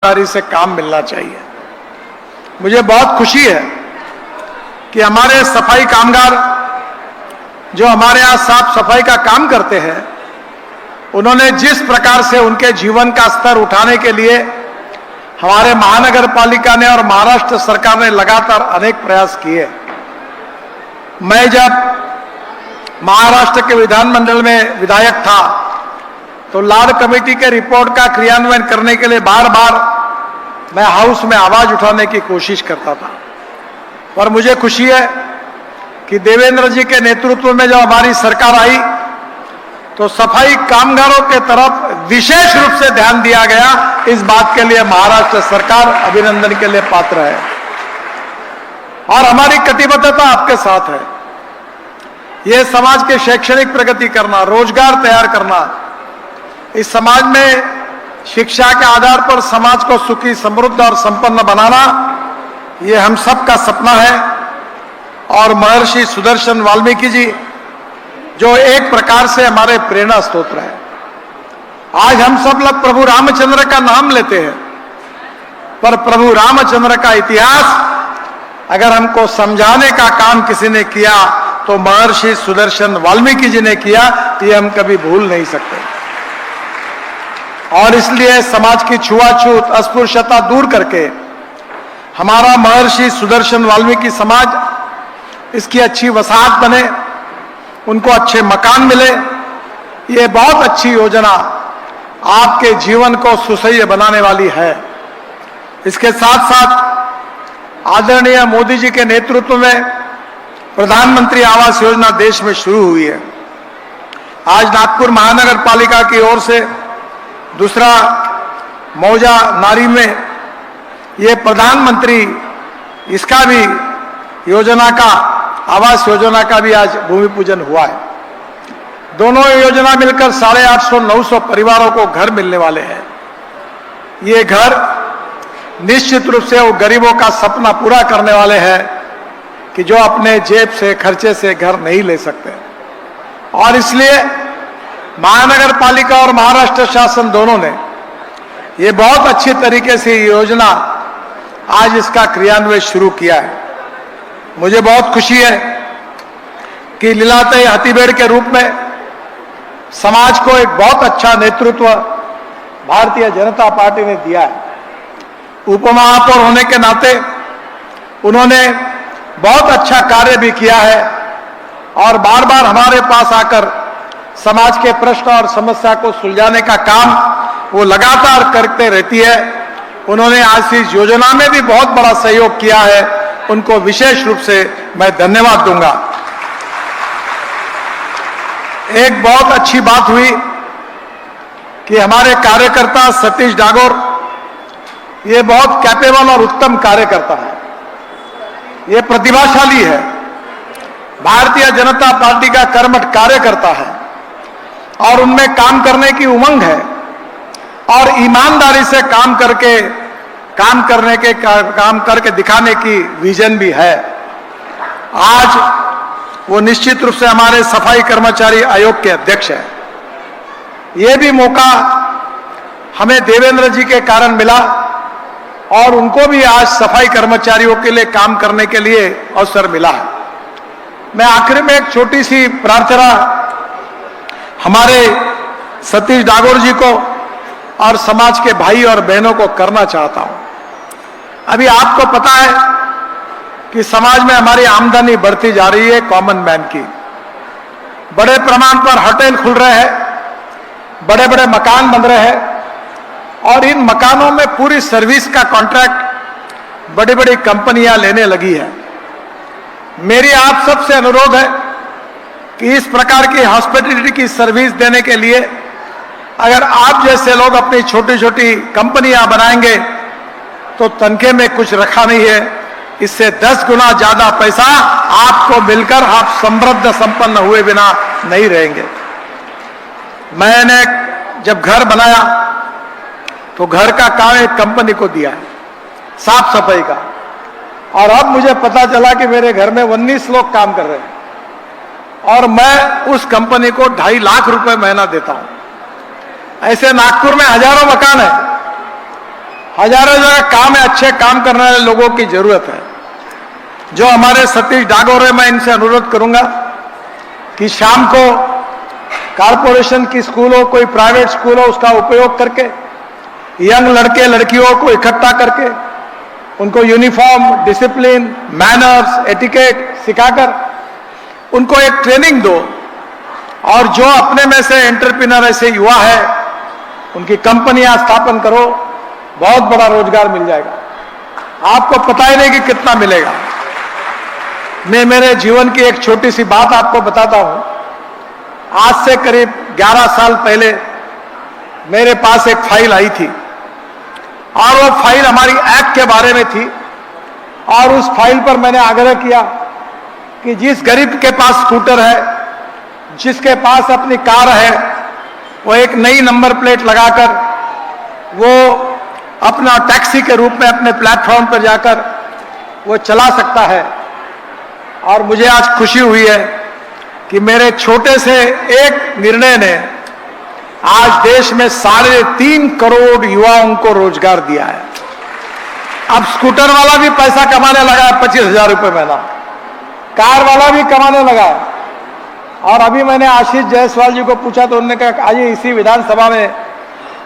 ईमानदारी से काम मिलना चाहिए। मुझे बहुत खुशी है कि हमारे सफाई कामगार जो हमारे यहाँ साफ सफाई का काम करते हैं, उन्होंने जिस प्रकार से उनके जीवन का स्तर उठाने के लिए हमारे महानगर पालिका ने और महाराष्ट्र सरकार ने लगातार अनेक प्रयास किए। मैं जब महाराष्ट्र के विधानमंडल में विधायक था तो लाड़ कमेटी के रिपोर्ट का क्रियान्वयन करने के लिए बार बार मैं हाउस में आवाज उठाने की कोशिश करता था। पर मुझे खुशी है कि देवेंद्र जी के नेतृत्व में जब हमारी सरकार आई तो सफाई कामगारों के तरफ विशेष रूप से ध्यान दिया गया। इस बात के लिए महाराष्ट्र सरकार अभिनंदन के लिए पात्र है और हमारी कटिबद्धता आपके साथ है। यह समाज के शैक्षणिक प्रगति करना, रोजगार तैयार करना, इस समाज में शिक्षा के आधार पर समाज को सुखी, समृद्ध और संपन्न बनाना, यह हम सब का सपना है। और महर्षि सुदर्शन वाल्मीकि जी जो एक प्रकार से हमारे प्रेरणा स्रोत है। आज हम सब लोग प्रभु रामचंद्र का नाम लेते हैं, पर प्रभु रामचंद्र का इतिहास अगर हमको समझाने का काम किसी ने किया तो महर्षि सुदर्शन वाल्मीकि जी ने किया, ये हम कभी भूल नहीं सकते। और इसलिए समाज की छुआछूत, अस्पृश्यता दूर करके हमारा महर्षि सुदर्शन वाल्मीकि समाज इसकी अच्छी वसाहत बने, उनको अच्छे मकान मिले, ये बहुत अच्छी योजना आपके जीवन को सुसह्य बनाने वाली है। इसके साथ साथ आदरणीय मोदी जी के नेतृत्व में प्रधानमंत्री आवास योजना देश में शुरू हुई है। आज नागपुर महानगर पालिका की ओर से दूसरा मौजा नारी में ये प्रधानमंत्री इसका भी योजना का, आवास योजना का भी आज भूमि पूजन हुआ है। दोनों योजना मिलकर 850-900 परिवारों को घर मिलने वाले हैं। ये घर निश्चित रूप से वो गरीबों का सपना पूरा करने वाले हैं कि जो अपने जेब से, खर्चे से घर नहीं ले सकते। और इसलिए महानगर पालिका और महाराष्ट्र शासन दोनों ने ये बहुत अच्छी तरीके से योजना आज इसका क्रियान्वयन शुरू किया है। मुझे बहुत खुशी है कि लीलाताई हथीबेड़ के रूप में समाज को एक बहुत अच्छा नेतृत्व भारतीय जनता पार्टी ने दिया है। उपमहापौर होने के नाते उन्होंने बहुत अच्छा कार्य भी किया है और बार बार हमारे पास आकर समाज के प्रश्न और समस्या को सुलझाने का काम वो लगातार करते रहती है। उन्होंने आज इस योजना में भी बहुत बड़ा सहयोग किया है, उनको विशेष रूप से मैं धन्यवाद दूंगा। एक बहुत अच्छी बात हुई कि हमारे कार्यकर्ता सतीश डागोर ये बहुत कैपेबल और उत्तम कार्यकर्ता है, ये प्रतिभाशाली है, भारतीय जनता पार्टी का कर्मठ कार्यकर्ता है और उनमें काम करने की उमंग है और ईमानदारी से काम करके दिखाने की विजन भी है। आज वो निश्चित रूप से हमारे सफाई कर्मचारी आयोग के अध्यक्ष हैं। ये भी मौका हमें देवेंद्र जी के कारण मिला और उनको भी आज सफाई कर्मचारियों के लिए काम करने के लिए अवसर मिला है। मैं आखिर में एक छोटी सी प्रार्थना हमारे सतीश डागोर जी को और समाज के भाई और बहनों को करना चाहता हूं। अभी आपको पता है कि समाज में हमारी आमदनी बढ़ती जा रही है, कॉमन मैन की। बड़े प्रमाण पर होटल खुल रहे हैं, बड़े बड़े मकान बन रहे हैं और इन मकानों में पूरी सर्विस का कॉन्ट्रैक्ट बड़ी बड़ी कंपनियां लेने लगी है। मेरी आप सबसे अनुरोध है कि इस प्रकार की हॉस्पिटैलिटी की सर्विस देने के लिए अगर आप जैसे लोग अपनी छोटी छोटी कंपनियां बनाएंगे तो तनखे में कुछ रखा नहीं है, इससे 10 गुना ज्यादा पैसा आपको मिलकर आप समृद्ध संपन्न हुए बिना नहीं रहेंगे। मैंने जब घर बनाया तो घर का काम एक कंपनी को दिया है, साफ सफाई का, और अब मुझे पता चला कि मेरे घर में 19 लोग काम कर रहे हैं और मैं उस कंपनी को 2.5 लाख रुपए महीना देता हूं। ऐसे नागपुर में हजारों मकान है हजारों जगह काम है, अच्छे काम करने वाले लोगों की जरूरत है। जो हमारे सतीश डागोर है, मैं इनसे अनुरोध करूंगा कि शाम को कारपोरेशन की स्कूल हो, कोई प्राइवेट स्कूल हो, उसका उपयोग करके यंग लड़के लड़कियों को इकट्ठा करके उनको यूनिफॉर्म, डिसिप्लिन, मैनर्स, एटिकेट सिखाकर उनको एक ट्रेनिंग दो। और जो अपने में से एंटरप्रेन्योर ऐसे युवा है, उनकी कंपनियां स्थापन करो, बहुत बड़ा रोजगार मिल जाएगा। आपको पता ही नहीं कि कितना मिलेगा। मैं मेरे जीवन की एक छोटी सी बात आपको बताता हूं। आज से करीब 11 साल पहले मेरे पास एक फाइल आई थी और वो फाइल हमारी एक्ट के बारे में थी। और उस फाइल पर मैंने आग्रह किया कि जिस गरीब के पास स्कूटर है, जिसके पास अपनी कार है, वो एक नई नंबर प्लेट लगाकर वो अपना टैक्सी के रूप में अपने प्लेटफॉर्म पर जाकर वो चला सकता है। और मुझे आज खुशी हुई है कि मेरे छोटे से एक निर्णय ने आज देश में 3.5 करोड़ युवाओं को रोजगार दिया है। अब स्कूटर वाला भी पैसा कमाने लगा है, 25,000 रुपये महीना, कार वाला भी कमाने लगा है। और अभी मैंने आशीष जायसवाल जी को पूछा तो उन्होंने कहा आज इसी विधानसभा में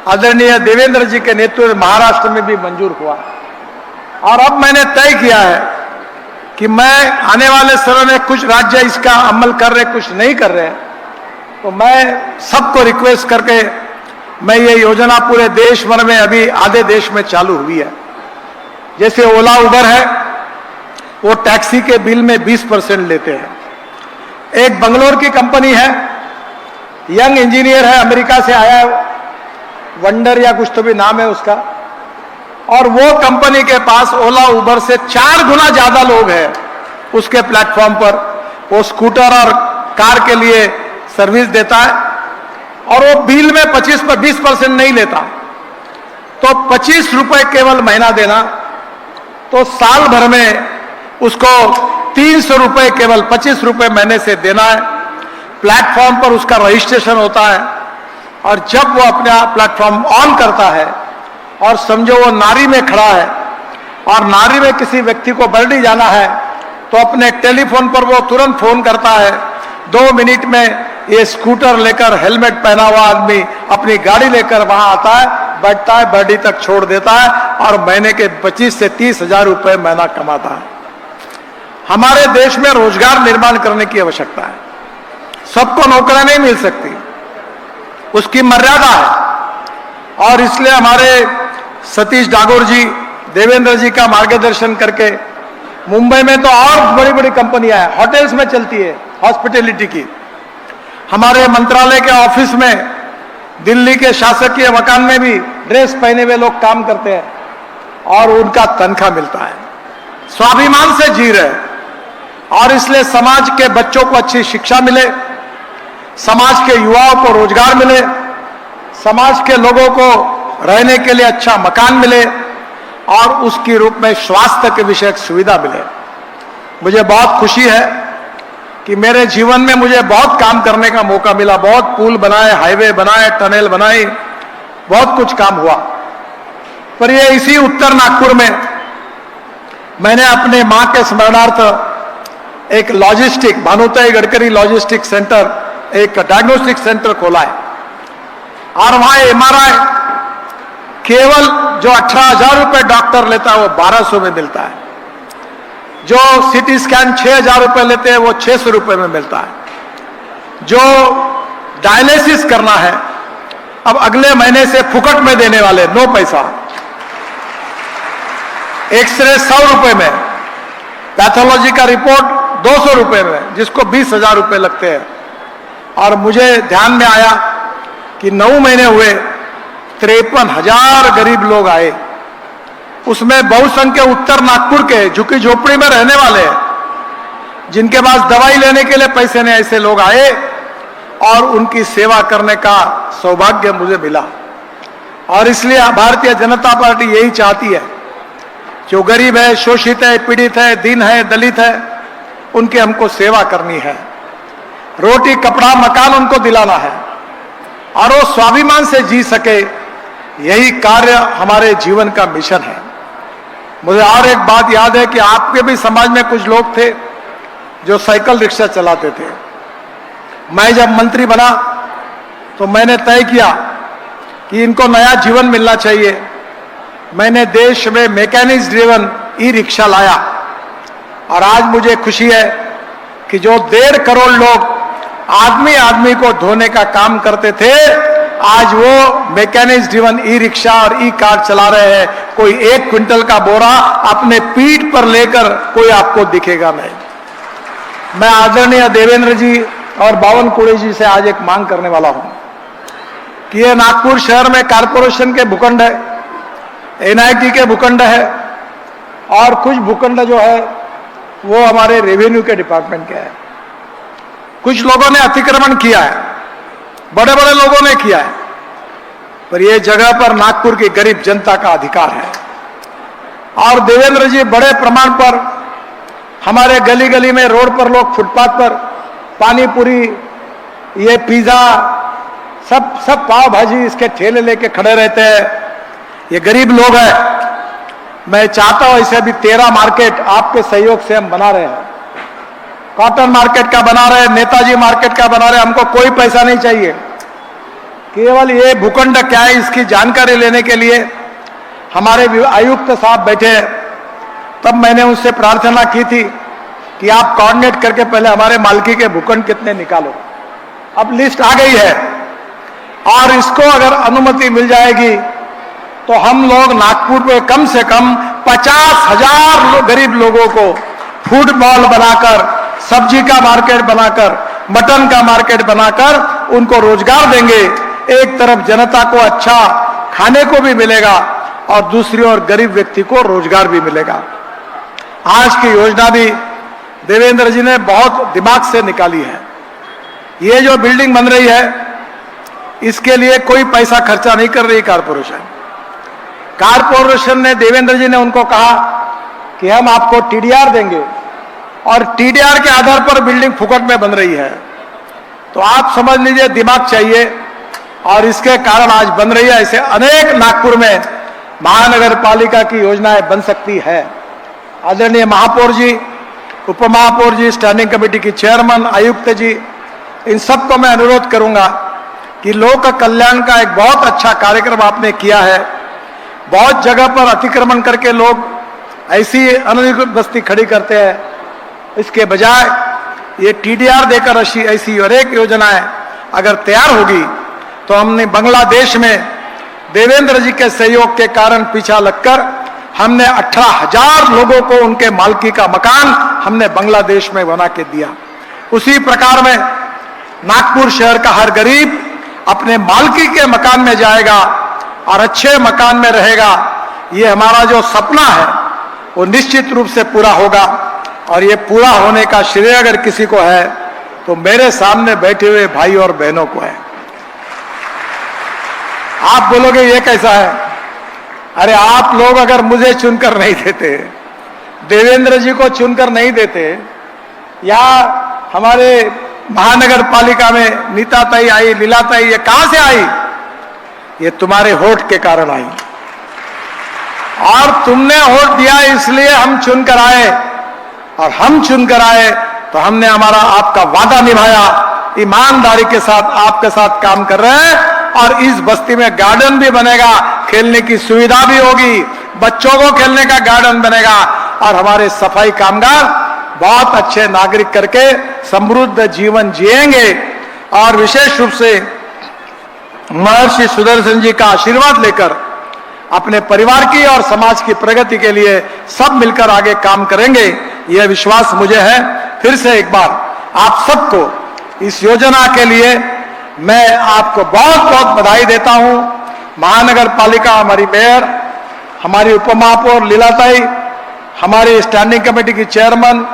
आदरणीय देवेंद्र जी के नेतृत्व में महाराष्ट्र में भी मंजूर हुआ। और अब मैंने तय किया है कि मैं आने वाले समय में, कुछ राज्य इसका अमल कर रहे, कुछ नहीं कर रहे, तो मैं सबको रिक्वेस्ट करके मैं ये योजना पूरे देश भर में, अभी आधे देश में चालू हुई है। जैसे ओला उबर है, वो टैक्सी के बिल में 20% लेते हैं। एक बंगलोर की कंपनी है, यंग इंजीनियर है, अमेरिका से आया है, वंडर या कुछ तो भी नाम है उसका, और वो कंपनी के पास ओला उबर से 4 गुना ज्यादा लोग हैं उसके प्लेटफॉर्म पर। वो स्कूटर और कार के लिए सर्विस देता है और वो बिल में 20% नहीं लेता। तो 25 रुपए केवल महीना देना, तो साल भर में उसको 300 रुपए, केवल 25 रुपए महीने से देना है। प्लेटफॉर्म पर उसका रजिस्ट्रेशन होता है और जब वो अपना प्लेटफॉर्म ऑन करता है और समझो वो नारी में खड़ा है और नारी में किसी व्यक्ति को बरडी जाना है, तो अपने टेलीफोन पर वो तुरंत फोन करता है। 2 मिनट में ये स्कूटर लेकर, हेलमेट पहना हुआ आदमी अपनी गाड़ी लेकर वहां आता है, बैठता है, बरडी तक छोड़ देता है और महीने के 25 से 30,000 रुपए महीना कमाता है। हमारे देश में रोजगार निर्माण करने की आवश्यकता है। सबको नौकरी नहीं मिल सकती, उसकी मर्यादा है। और इसलिए हमारे सतीश डागोर जी, देवेंद्र जी का मार्गदर्शन करके मुंबई में तो और बड़ी बड़ी कंपनियां हैं, होटल्स में चलती है, हॉस्पिटैलिटी की। हमारे मंत्रालय के ऑफिस में, दिल्ली के शासकीय मकान में भी ड्रेस पहने हुए लोग काम करते हैं और उनका तनख्वाह मिलता है, स्वाभिमान से जी रहे। और इसलिए समाज के बच्चों को अच्छी शिक्षा मिले, समाज के युवाओं को रोजगार मिले, समाज के लोगों को रहने के लिए अच्छा मकान मिले और उसके रूप में स्वास्थ्य के विषय सुविधा मिले। मुझे बहुत खुशी है कि मेरे जीवन में मुझे बहुत काम करने का मौका मिला। बहुत पुल बनाए, हाईवे बनाए, टनल बनाए, बहुत कुछ काम हुआ। पर ये इसी उत्तर नागपुर में मैंने अपने मां के स्मरणार्थ एक logistic, Bhanutai Gadkari logistic centre, एक डायग्नोस्टिक सेंटर खोला है। और वहां एमआरआई केवल जो 18,000 रुपए डॉक्टर लेता है वो 1200 में मिलता है। जो सीटी स्कैन 6,000 रुपए लेते हैं वो 600 रुपए में मिलता है। जो डायलिसिस करना है अब अगले महीने से फुकट में देने वाले, नो पैसा। एक्सरे 100 रुपए में, पैथोलॉजी का रिपोर्ट 200 रुपए में, जिसको 20,000 रुपए लगते हैं। और मुझे ध्यान में आया कि 9 महीने हुए, 53,000 गरीब लोग आए। उसमें बहुसंख्य उत्तर नागपुर के झुकी झोपड़ी में रहने वाले हैं, जिनके पास दवाई लेने के लिए पैसे नहीं, ऐसे लोग आए और उनकी सेवा करने का सौभाग्य मुझे मिला। और इसलिए भारतीय जनता पार्टी यही चाहती है, जो गरीब है, शोषित है, पीड़ित है, दीन है, दलित है, उनकी हमको सेवा करनी है। रोटी, कपड़ा, मकान उनको दिलाना है और वो स्वाभिमान से जी सके, यही कार्य हमारे जीवन का मिशन है। मुझे और एक बात याद है कि आपके भी समाज में कुछ लोग थे जो साइकिल रिक्शा चलाते थे। मैं जब मंत्री बना तो मैंने तय किया कि इनको नया जीवन मिलना चाहिए। मैंने देश में मैकेनिक्स ड्रिवन ई रिक्शा लाया और आज मुझे खुशी है कि जो 1.5 करोड़ लोग आदमी आदमी को ढोने का काम करते थे, आज वो मैकेनिक्स ड्रिवन ई रिक्शा और ई कार चला रहे हैं। कोई 1 क्विंटल का बोरा अपने पीठ पर लेकर कोई आपको दिखेगा नहीं। मैं आदरणीय देवेंद्र जी और बावनकुळे जी से आज एक मांग करने वाला हूं कि ये नागपुर शहर में कारपोरेशन के भूखंड है, एनआईटी के भूखंड है और कुछ भूखंड जो है वो हमारे रेवेन्यू के डिपार्टमेंट के है। कुछ लोगों ने अतिक्रमण किया है, बड़े बड़े लोगों ने किया है, पर ये जगह पर नागपुर की गरीब जनता का अधिकार है। और देवेंद्र जी बड़े प्रमाण पर हमारे गली गली में, रोड पर लोग फुटपाथ पर पानी पूरी, ये पिज्जा, सब पाव भाजी इसके ठेले लेके खड़े रहते हैं। ये गरीब लोग हैं। मैं चाहता हूं इसे अभी 13 मार्केट आपके सहयोग से हम बना रहे हैं। कॉटन मार्केट का बना रहे हैं, नेताजी मार्केट का बना रहे हैं। हमको कोई पैसा नहीं चाहिए, केवल ये भूखंड क्या है इसकी जानकारी लेने के लिए हमारे आयुक्त साहब बैठे हैं। तब मैंने उनसे प्रार्थना की थी कि आप कोऑर्डिनेट करके पहले हमारे मालकी के भूखंड कितने निकालो। अब लिस्ट आ गई है और इसको अगर अनुमति मिल जाएगी तो हम लोग नागपुर में कम से कम 50,000 गरीब लोगों को फूड मॉल बनाकर, सब्जी का मार्केट बनाकर, मटन का मार्केट बनाकर उनको रोजगार देंगे। एक तरफ जनता को अच्छा खाने को भी मिलेगा और दूसरी ओर गरीब व्यक्ति को रोजगार भी मिलेगा। आज की योजना भी देवेंद्र जी ने बहुत दिमाग से निकाली है। ये जो बिल्डिंग बन रही है इसके लिए कोई पैसा खर्चा नहीं कर रही कारपोरेशन ने, देवेंद्र जी ने उनको कहा कि हम आपको टीडीआर देंगे और टीडीआर के आधार पर बिल्डिंग फुकट में बन रही है। तो आप समझ लीजिए दिमाग चाहिए और इसके कारण आज बन रही है। ऐसे अनेक नागपुर में महानगर पालिका की योजनाएं बन सकती है। आदरणीय महापौर जी, उप महापौर जी, स्टैंडिंग कमेटी की चेयरमैन, आयुक्त जी, इन सबको मैं अनुरोध करूंगा कि लोक कल्याण का एक बहुत अच्छा कार्यक्रम आपने किया है। बहुत जगह पर अतिक्रमण करके लोग ऐसी अनधिकृत बस्ती खड़ी करते हैं। इसके बजाय ये टीडीआर देकर ऐसी और एक योजनाएं अगर तैयार होगी तो हमने बांग्लादेश में देवेंद्र जी के सहयोग के कारण पीछा लगकर हमने 18,000 लोगों को उनके मालकी का मकान हमने बांग्लादेश में बना के दिया। उसी प्रकार में नागपुर शहर का हर गरीब अपने मालकी के मकान में जाएगा और अच्छे मकान में रहेगा। ये हमारा जो सपना है वो निश्चित रूप से पूरा होगा और ये पूरा होने का श्रेय अगर किसी को है तो मेरे सामने बैठे हुए भाई और बहनों को है। आप बोलोगे ये कैसा है? अरे आप लोग अगर मुझे चुनकर नहीं देते, देवेंद्र जी को चुनकर नहीं देते, या हमारे महानगर पालिका में नीता ताई आई, लीला ताई, ये कहां से आई? ये तुम्हारे वोट के कारण आई और तुमने वोट दिया इसलिए हम चुनकर आए और हम चुनकर आए तो हमने हमारा आपका वादा निभाया। ईमानदारी के साथ आपके साथ काम कर रहे हैं और इस बस्ती में गार्डन भी बनेगा, खेलने की सुविधा भी होगी, बच्चों को खेलने का गार्डन बनेगा और हमारे सफाई कामगार बहुत अच्छे नागरिक करके समृद्ध जीवन जिएंगे। और विशेष रूप से महर्षि सुदर्शन जी का आशीर्वाद लेकर अपने परिवार की और समाज की प्रगति के लिए सब मिलकर आगे काम करेंगे, यह विश्वास मुझे है। फिर से एक बार आप सबको इस योजना के लिए मैं आपको बहुत बहुत बधाई देता हूं। महानगर पालिका, हमारी मेयर, हमारी उप महापौर लीलाताई, हमारी स्टैंडिंग कमेटी की चेयरमैन,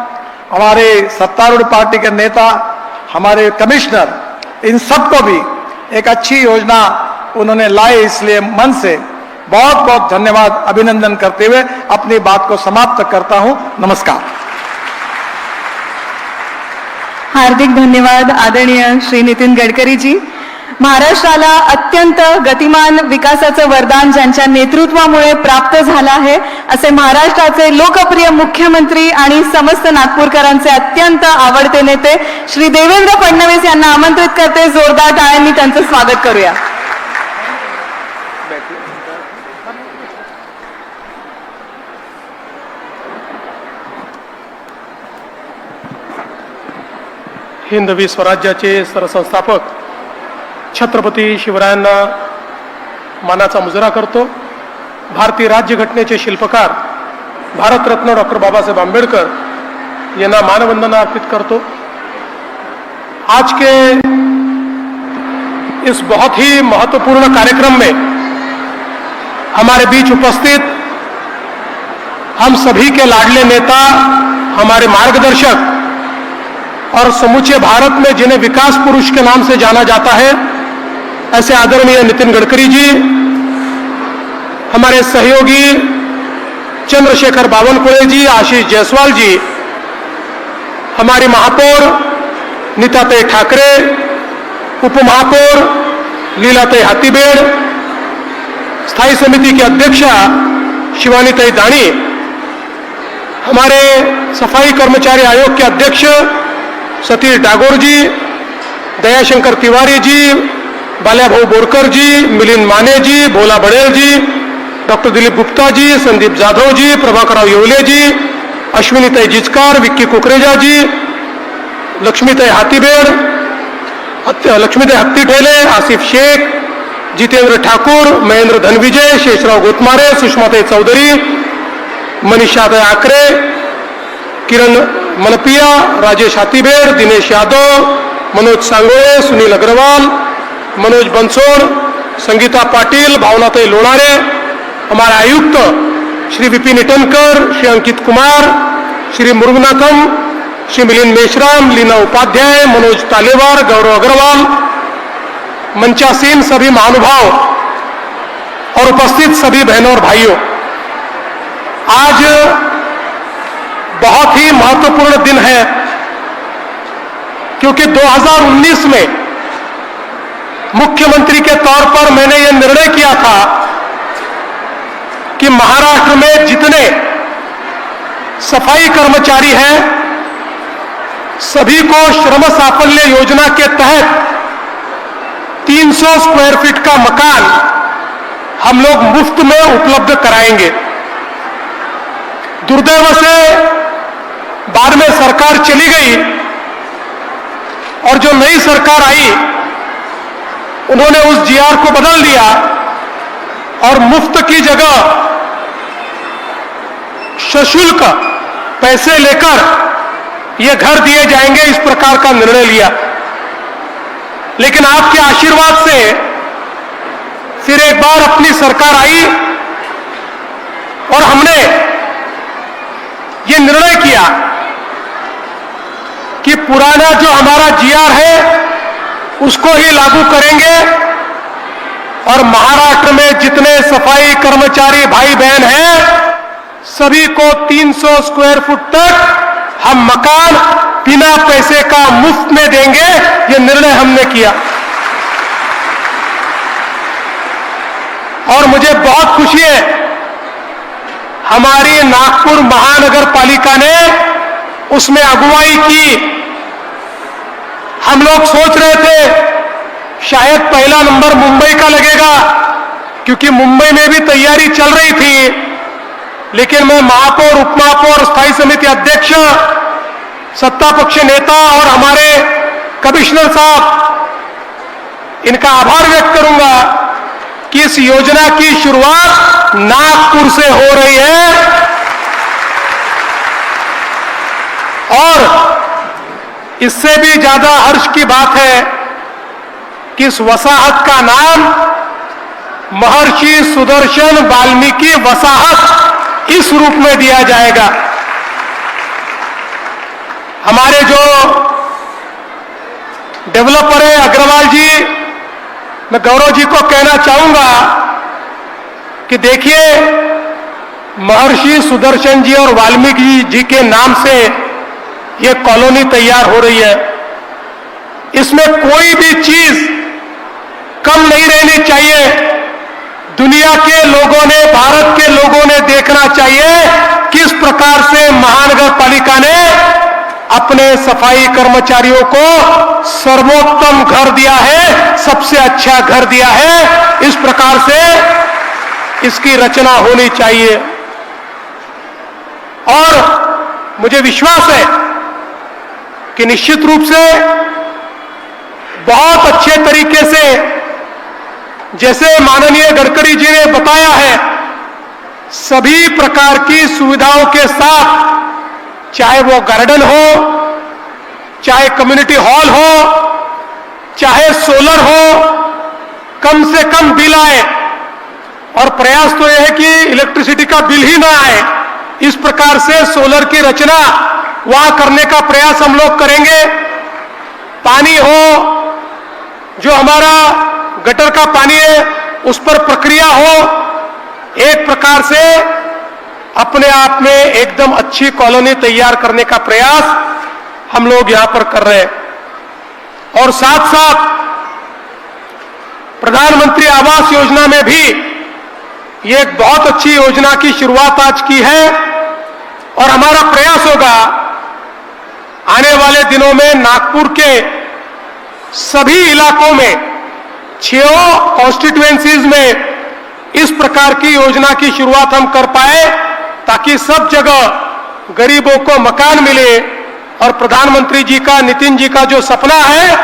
हमारे सत्तारूढ़ पार्टी के नेता, हमारे कमिश्नर, इन सबको भी एक अच्छी योजना उन्होंने लाई, इसलिए मन से बहुत बहुत धन्यवाद, अभिनंदन करते हुए अपनी बात को समाप्त करता हूं। नमस्कार। हार्दिक धन्यवाद आदरणीय श्री नितिन गडकरी जी। महाराष्ट्राला अत्यंत गतिमान विकासाचं वरदान ज्यांच्या नेतृत्वामुळे प्राप्त झालं आहे असे महाराष्ट्राचे लोकप्रिय मुख्यमंत्री आणि समस्त नागपूरकरांचे अत्यंत आवडते नेते श्री देवेंद्र फडणवीस यांना आमंत्रित करते. जोरदार टाळ्यांनी त्यांचं स्वागत करूया. हिंदवी स्वराज्याचे सरसंस्थापक छत्रपती शिवरायांना मानाचा मुजरा करतो. भारतीय राज्यघटनेचे शिल्पकार भारतरत्न डॉक्टर बाबासाहेब आंबेडकर यांना मानवंदना अर्पित करतो. आज के इस बहुत ही महत्वपूर्ण कार्यक्रम में हमारे बीच उपस्थित हम सभी के लाडले नेता, हमारे मार्गदर्शक और समूचे भारत में जिन्हें विकास पुरुष के नाम से जाना जाता है, ऐसे आदरणीय नितिन गडकरी जी, हमारे सहयोगी चंद्रशेखर बावनकुळे जी, आशीष जायसवाल जी, हमारी महापौर नीताताई ठाकरे, उपमहापौर लीलाताई हाथीबेड़, स्थायी समिति की अध्यक्षा शिवानीताई दाणी, हमारे सफाई कर्मचारी आयोग के अध्यक्ष सतीश डागोर जी, दयाशंकर तिवारी जी, बाल्याभाऊ बोरकर जी, मिलिंद माने जी, भोला बड़ेल जी, डॉक्टर दिलीप गुप्ता जी, संदीप जाधव जी, प्रभाकरराव येवले जी, अश्विनीताई जिचकार, विक्की कुकरेजा जी, लक्ष्मीताई हाथीबेड़, लक्ष्मीताई हत्तीठेले, आसिफ शेख, जितेंद्र ठाकुर, महेंद्र धनविजय, शेषराव गोतमारे, सुषमाताई चौधरी, मनीषाताई आकरे, किरण मनपिया, राजेश हाथीबेड़, दिनेश यादव, मनोज सांगोळे, सुनील अग्रवाल, मनोज बंसोड़, संगीता पाटिल, भावनाताई लोणारे, हमारे आयुक्त श्री विपिन इटनकर, श्री अंकित कुमार, श्री मुरुगनाथम, श्री मिलिंद मेश्राम, लीना उपाध्याय, मनोज तालेवार, गौरव अग्रवाल, मंचासीन सभी महानुभाव और उपस्थित सभी बहनों और भाइयों, आज बहुत ही महत्वपूर्ण दिन है क्योंकि 2019 में मुख्यमंत्री के तौर पर मैंने यह निर्णय किया था कि महाराष्ट्र में जितने सफाई कर्मचारी हैं सभी को श्रम साफल्य योजना के तहत 300 स्क्वायर फीट का मकान हम लोग मुफ्त में उपलब्ध कराएंगे. दुर्दैव से बाद में सरकार चली गई और जो नई सरकार आई उन्होंने उस जीआर को बदल दिया और मुफ्त की जगह सशुल्क पैसे लेकर ये घर दिए जाएंगे, इस प्रकार का निर्णय लिया. लेकिन आपके आशीर्वाद से फिर एक बार अपनी सरकार आई और हमने ये निर्णय किया कि पुराना जो हमारा जीआर है उसको ही लागू करेंगे और महाराष्ट्र में जितने सफाई कर्मचारी भाई बहन हैं सभी को 300 स्क्वायर फुट तक हम मकान बिना पैसे का मुफ्त में देंगे. ये निर्णय हमने किया और मुझे बहुत खुशी है हमारी नागपुर महानगर पालिका ने उसमें अगुवाई की. हम लोग सोच रहे थे शायद पहला नंबर मुंबई का लगेगा क्योंकि मुंबई में भी तैयारी चल रही थी, लेकिन मैं महापौर, उपमहापौर, स्थायी समिति अध्यक्ष, सत्ता पक्ष नेता और हमारे कमिश्नर साहब इनका आभार व्यक्त करूंगा कि इस योजना की शुरुआत नागपुर से हो रही है और इससे भी ज्यादा हर्ष की बात है कि इस वसाहत का नाम महर्षि सुदर्शन वाल्मीकि वसाहत इस रूप में दिया जाएगा. हमारे जो डेवलपर है अग्रवाल जी, मैं गौरव जी को कहना चाहूंगा कि देखिए महर्षि सुदर्शन जी और वाल्मीकि जी के नाम से यह कॉलोनी तैयार हो रही है. इसमें कोई भी चीज कम नहीं रहनी चाहिए। दुनिया के लोगों ने, भारत के लोगों ने देखना चाहिए किस प्रकार से महानगर पालिका ने अपने सफाई कर्मचारियों को सर्वोत्तम घर दिया है, सबसे अच्छा घर दिया है। इस प्रकार से इसकी रचना होनी चाहिए। और मुझे विश्वास है कि निश्चित रूप से बहुत अच्छे तरीके से, जैसे माननीय गडकरी जी ने बताया है, सभी प्रकार की सुविधाओं के साथ, चाहे वो गार्डन हो, चाहे कम्युनिटी हॉल हो, चाहे सोलर हो, कम से कम बिल आए। और प्रयास तो यह है कि इलेक्ट्रिसिटी का बिल ही ना आए। इस प्रकार से सोलर की रचना वहां करने का प्रयास हम लोग करेंगे। पानी हो, जो हमारा गटर का पानी है उस पर प्रक्रिया हो, एक प्रकार से अपने आप में एकदम अच्छी कॉलोनी तैयार करने का प्रयास हम लोग यहां पर कर रहे हैं। और साथ साथ प्रधानमंत्री आवास योजना में भी ये एक बहुत अच्छी योजना की शुरुआत आज की है। और हमारा प्रयास होगा आने वाले दिनों में नागपुर के सभी इलाकों में, 6 कॉन्स्टिट्यूएंसीज में इस प्रकार की योजना की शुरुआत हम कर पाए, ताकि सब जगह गरीबों को मकान मिले। और प्रधानमंत्री जी का, नितिन जी का जो सपना है,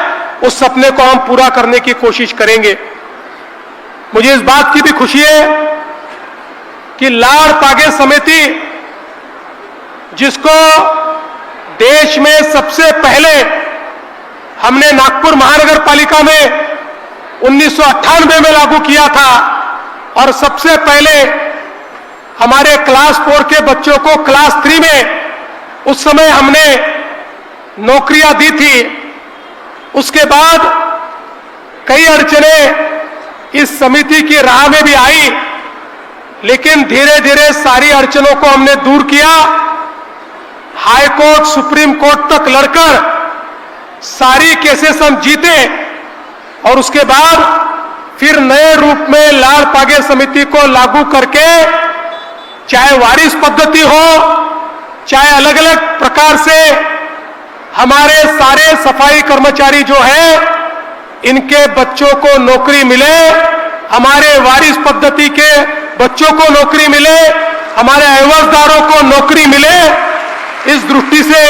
उस सपने को हम पूरा करने की कोशिश करेंगे। मुझे इस बात की भी खुशी है कि लाड़ पागे समिति, जिसको देश में सबसे पहले हमने नागपुर महानगर पालिका में 1998 में लागू किया था, और सबसे पहले हमारे क्लास 4 के बच्चों को क्लास 3 में उस समय हमने नौकरियां दी थी। उसके बाद कई अड़चनें इस समिति की राह में भी आई, लेकिन धीरे धीरे सारी अड़चनों को हमने दूर किया। हाई कोर्ट, सुप्रीम कोर्ट तक लड़कर सारी केसेस हम जीते, और उसके बाद फिर नए रूप में लाड़ पागे समिति को लागू करके, चाहे वारिस पद्धति हो, चाहे अलग अलग प्रकार से हमारे सारे सफाई कर्मचारी जो है, इनके बच्चों को नौकरी मिले, हमारे वारिस पद्धति के बच्चों को नौकरी मिले, हमारे एवजदारों को नौकरी मिले। इस दृष्टि से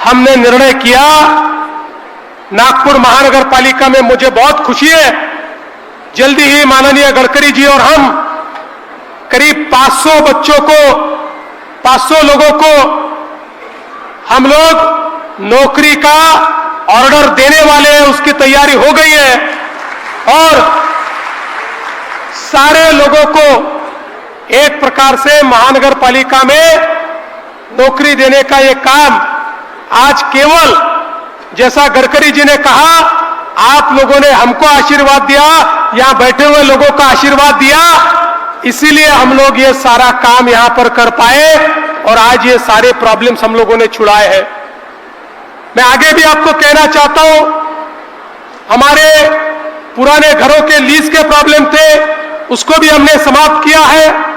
हमने निर्णय किया। नागपुर महानगर पालिका में मुझे बहुत खुशी है, जल्दी ही माननीय गडकरी जी और हम करीब 500 बच्चों को, 500 लोगों को हम लोग नौकरी का ऑर्डर देने वाले हैं। उसकी तैयारी हो गई है, और सारे लोगों को एक प्रकार से महानगर पालिका में नौकरी देने का ये काम आज केवल, जैसा गडकरी जी ने कहा, आप लोगों ने हमको आशीर्वाद दिया, यहां बैठे हुए लोगों का आशीर्वाद दिया, इसीलिए हम लोग ये सारा काम यहां पर कर पाए, और आज ये सारे प्रॉब्लम्स हम लोगों ने छुड़ाए हैं। मैं आगे भी आपको कहना चाहता हूं, हमारे पुराने घरों के लीज के प्रॉब्लम थे, उसको भी हमने समाप्त किया है।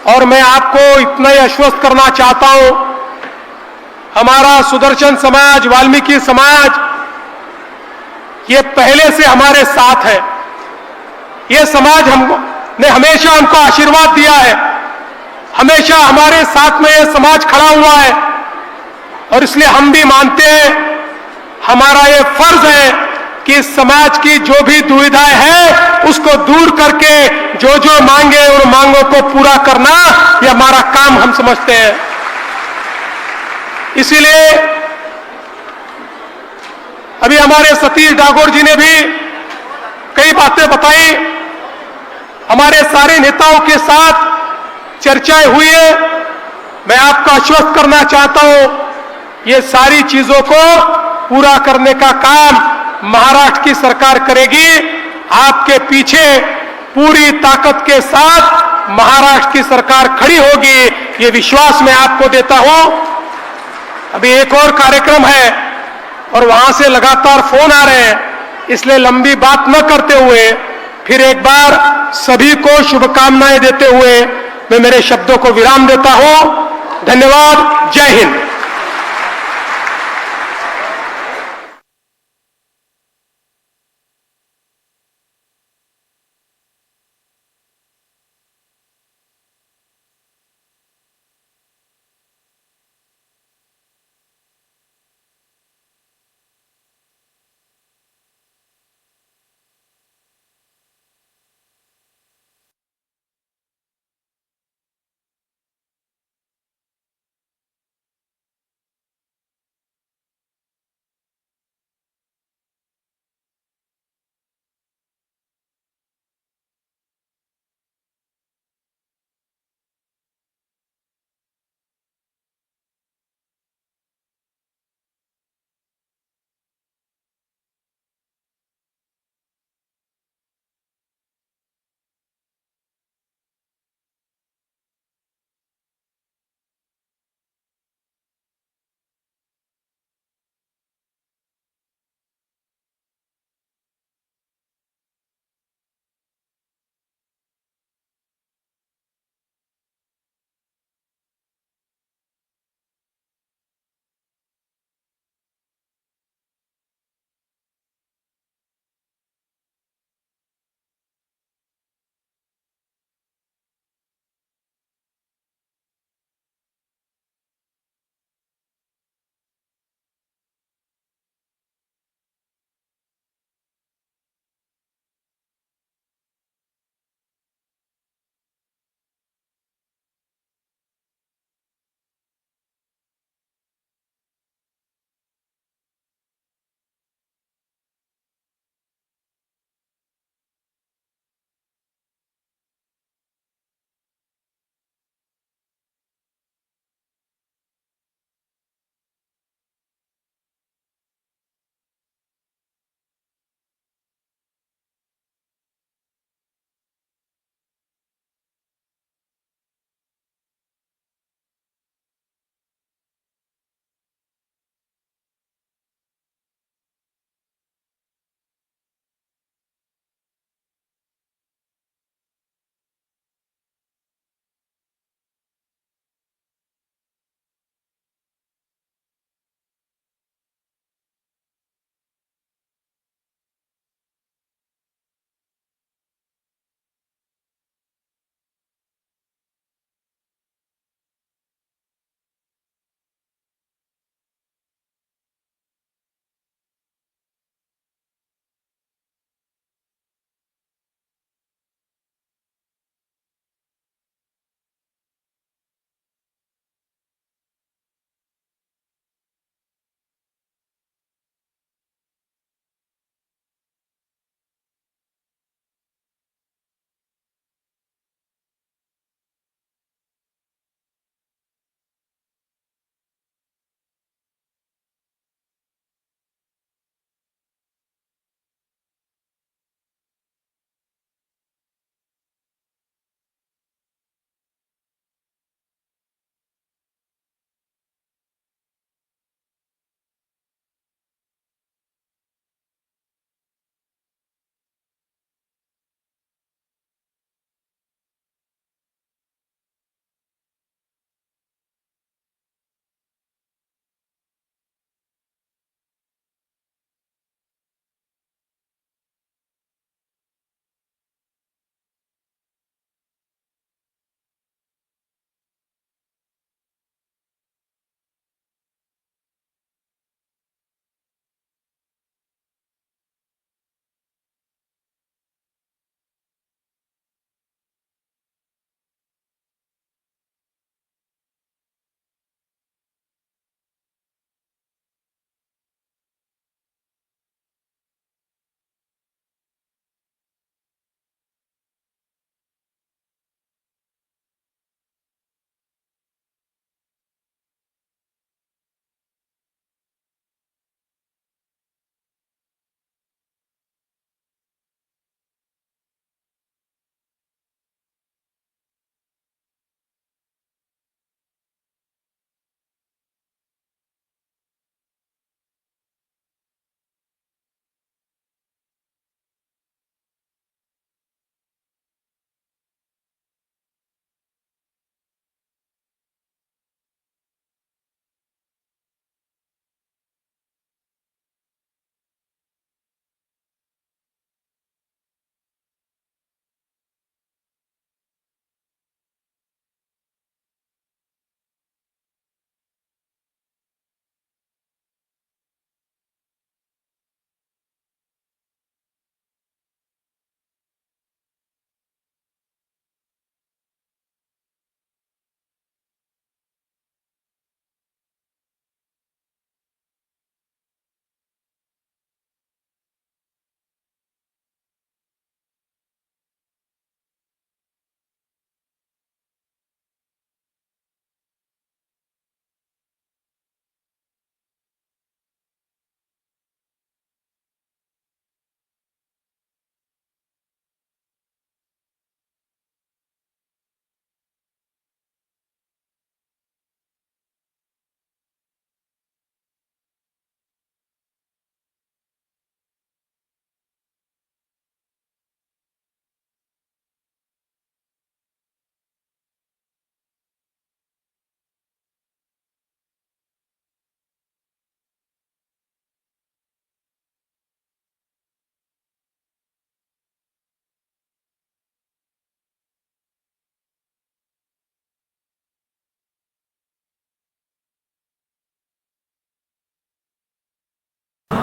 और मैं आपको इतना ही आश्वस्त करना चाहता हूं, हमारा सुदर्शन समाज, वाल्मीकि समाज, ये पहले से हमारे साथ है। ये समाज हमने हमेशा हमको आशीर्वाद दिया है, हमेशा हमारे साथ में ये समाज खड़ा हुआ है, और इसलिए हम भी मानते हैं, हमारा ये फर्ज है कि समाज की जो भी दुविधाएं हैं उसको दूर करके जो जो मांगे उन मांगों को पूरा करना, ये हमारा काम हम समझते हैं। इसीलिए अभी हमारे सतीश डागोर जी ने भी कई बातें बताई, हमारे सारे नेताओं के साथ चर्चाएं हुई है। मैं आपको आश्वस्त करना चाहता हूं, ये सारी चीजों को पूरा करने का काम महाराष्ट्र की सरकार करेगी। आपके पीछे पूरी ताकत के साथ महाराष्ट्र की सरकार खड़ी होगी, ये विश्वास मैं आपको देता हूं। अभी एक और कार्यक्रम है और वहां से लगातार फोन आ रहे हैं, इसलिए लंबी बात न करते हुए फिर एक बार सभी को शुभकामनाएं देते हुए मैं मेरे शब्दों को विराम देता हूं। धन्यवाद। जय हिंद।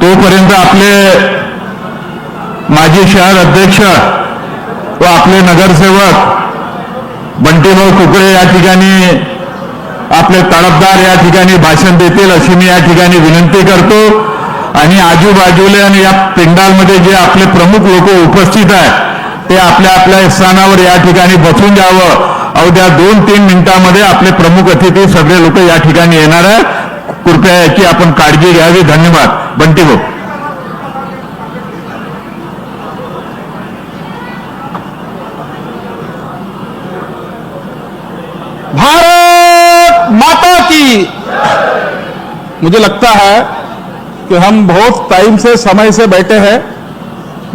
तोपर्यंत आपले माजी शहर अध्यक्ष व आपले नगरसेवक बंटीभाऊ कुकडे या ठिकाणी आपले तडफदार या ठिकाणी भाषण देतील अशी मी या ठिकाणी विनंती करतो. आणि आजूबाजूला आणि या पेंडालमध्ये जे आपले प्रमुख लोक उपस्थित आहेत ते आपल्या आपल्या स्थानावर या ठिकाणी बसून जावं. अवघ्या 2-3 मिनिटांमध्ये आपले प्रमुख अतिथी सगळे लोक या ठिकाणी येणार आहे. कृपया याची आपण काळजी घ्यावी. धन्यवाद. बंटीभाऊ. भारत माता की। मुझे लगता है कि हम बहुत टाइम से समय से बैठे हैं.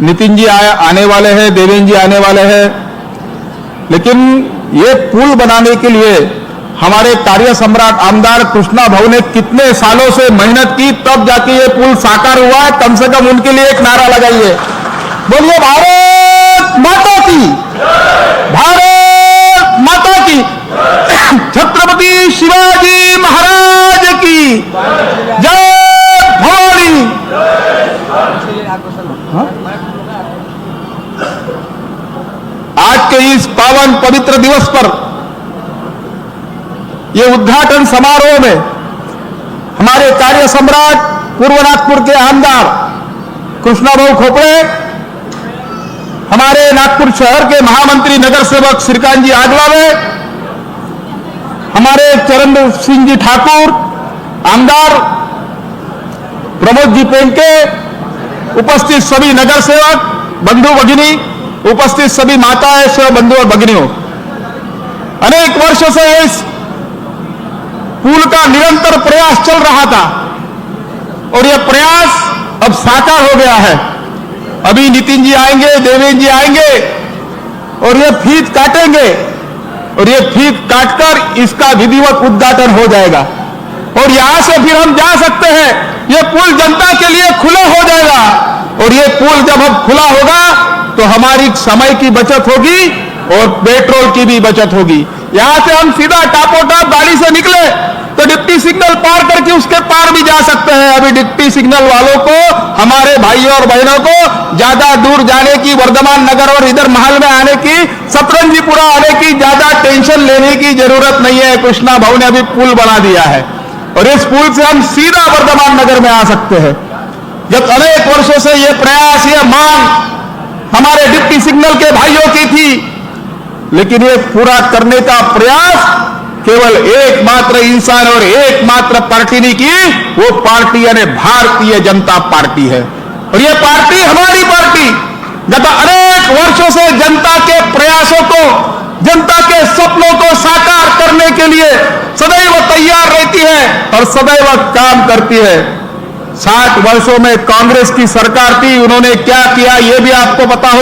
नितिन जी आने वाले हैं, देवेंद्र जी आने वाले हैं, लेकिन ये पुल बनाने के लिए हमारे कार्य सम्राट आमदार कृष्णा भाऊ ने कितने सालों से मेहनत की, तब जाके ये पुल साकार हुआ है. कम से कम उनके लिए एक नारा लगाइए. बोलिए भारत माता की, भारत माता की. छत्रपति शिवाजी महाराज की जय. भवानी. आज के इस पावन पवित्र दिवस पर ये उद्घाटन समारोह में हमारे कार्य सम्राट पूर्व नागपुर के आमदार कृष्णाभाऊ खोपड़े, हमारे नागपुर शहर के महामंत्री नगर सेवक श्रीकांत जी आगलावे, हमारे चरण सिंह जी ठाकुर, आमदार प्रमोद जी पेंके, उपस्थित सभी नगर सेवक बंधु भगिनी, उपस्थित सभी माताएं स्व बंधु और भगिनियों, अनेक वर्षों से इस पुल का निरंतर प्रयास चल रहा था और यह प्रयास अब साकार हो गया है. अभी नितिन जी आएंगे, देवेंद्र जी आएंगे और ये फीत काटेंगे और ये फीत काटकर इसका विधिवत उद्घाटन हो जाएगा और यहां से फिर हम जा सकते हैं. ये पुल जनता के लिए खुला हो जाएगा और ये पुल जब अब खुला होगा तो हमारी समय की बचत होगी और पेट्रोल की भी बचत होगी. यहां से हम सीधा टापोटाप गाड़ी से निकले तो डिप्टी सिग्नल पार करके उसके पार भी जा सकते हैं. अभी डिप्टी सिग्नल वालों को, हमारे भाइयों और बहनों को ज्यादा दूर जाने की, वर्धमान नगर और इधर महल में आने की, सतरंजीपुरा आने की ज्यादा टेंशन लेने की जरूरत नहीं है. कृष्णा भाऊ ने अभी पुल बना दिया है और इस पुल से हम सीधा वर्धमान नगर में आ सकते हैं. जब अनेक वर्षों से ये प्रयास, ये मांग हमारे डिप्टी सिग्नल के भाइयों की थी, लेकिन ये पूरा करने का प्रयास केवल एकमात्र इंसान और एकमात्र पार्टी ने की. वो पार्टी यानी भारतीय जनता पार्टी है और ये पार्टी हमारी पार्टी गत अनेक वर्षों से जनता के प्रयासों को, जनता के सपनों को साकार करने के लिए सदैव तैयार रहती है और सदैव काम करती है. 60 वर्षों में कांग्रेस की सरकार थी, उन्होंने क्या किया ये भी आपको पता हो.